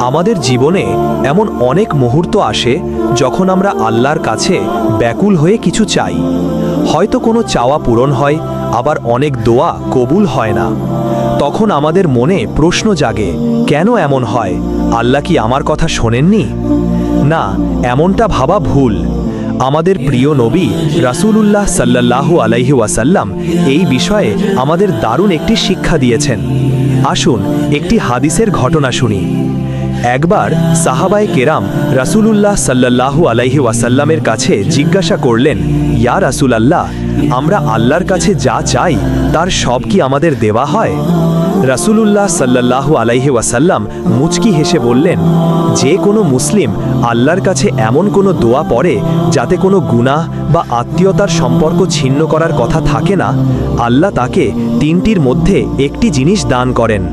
আমাদের জীবনে এমন অনেক মুহূর্ত আসে যখন আমরা আল্লাহর কাছে ব্যাকুল হয়ে কিছু চাই। হয়তো কোনো চাওয়া পূরণ হয়, আবার অনেক দোয়া কবুল হয় না। তখন আমাদের মনে প্রশ্ন জাগে, কেন এমন হয়? আল্লাহ কি আমার কথা শোনেননি? না, এমনটা ভাবা ভুল। আমাদের প্রিয় নবী রাসূলুল্লাহ সাল্লাল্লাহু আলাইহি ওয়াসাল্লাম এই বিষয়ে আমাদের দারুণ একটি শিক্ষা দিয়েছেন। আসুন একটি হাদিসের ঘটনা শুনি। একবার সাহাবায়ে কেরাম রাসূলুল্লাহ সাল্লাল্লাহু আলাইহি ওয়াসাল্লামের কাছে জিজ্ঞাসা করলেন, ইয়া রাসূলুল্লাহ, আমরা আল্লাহর কাছে যা চাই তার সব কি আমাদের দেওয়া হয়? রাসূলুল্লাহ সাল্লাল্লাহু আলাইহি ওয়াসাল্লাম মুচকি হেসে বললেন, যে কোনো মুসলিম আল্লাহর কাছে এমন কোনো দোয়া পড়ে যাতে কোনো গুনাহ বা আত্মীয়তার সম্পর্ক ছিন্ন করার কথা থাকে না, আল্লাহ তাকে তিনটির মধ্যে একটি জিনিস দান করেন।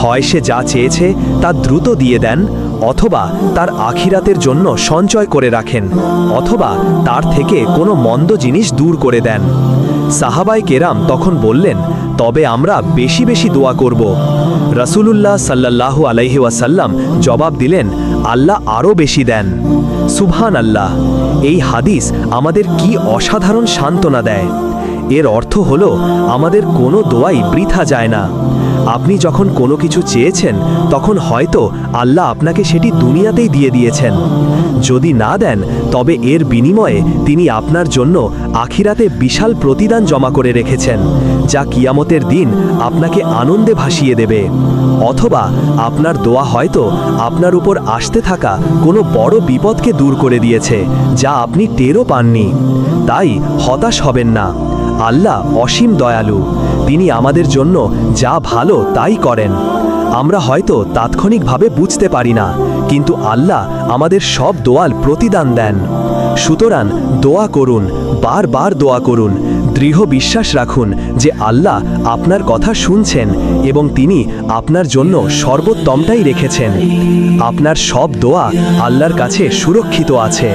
হয় সে যা চেয়েছে তা দ্রুত দিয়ে দেন, অথবা তার আখিরাতের জন্য সঞ্চয় করে রাখেন, অথবা তার থেকে কোনো মন্দ জিনিস দূর করে দেন। সাহাবায়ে কেরাম তখন বললেন, তবে আমরা বেশি বেশি দোয়া করব। রাসূলুল্লাহ সাল্লাল্লাহু আলাইহি ওয়াসাল্লাম জবাব দিলেন, আল্লাহ আরও বেশি দেন। সুবহানাল্লাহ! এই হাদিস আমাদের কি অসাধারণ সান্ত্বনা দেয়। এর অর্থ হলো আমাদের কোনো দোয়াই বৃথা যায় না। আপনি যখন কোনো কিছু চেয়েছেন তখন হয়তো আল্লাহ আপনাকে সেটি দুনিয়াতেই দিয়ে দিয়েছেন। যদি না দেন তবে এর বিনিময়ে তিনি আপনার জন্য আখিরাতে বিশাল প্রতিদান জমা করে রেখেছেন, যা কিয়ামতের দিন আপনাকে আনন্দে ভাসিয়ে দেবে। অথবা আপনার দোয়া হয়তো আপনার উপর আসতে থাকা কোনো বড় বিপদকে দূর করে দিয়েছে, যা আপনি টেরও পাননি। তাই হতাশ হবেন না। আল্লাহ অসীম দয়ালু, তিনি আমাদের জন্য যা ভালো তাই করেন। আমরা হয়তো তাৎক্ষণিকভাবে বুঝতে পারি না, কিন্তু আল্লাহ আমাদের সব দোয়ার প্রতিদান দেন। সুতরাং দোয়া করুন, বারবার দোয়া করুন, দৃঢ় বিশ্বাস রাখুন যে আল্লাহ আপনার কথা শুনছেন এবং তিনি আপনার জন্য সর্বোত্তমটাই রেখেছেন। আপনার সব দোয়া আল্লাহর কাছে সুরক্ষিত আছে।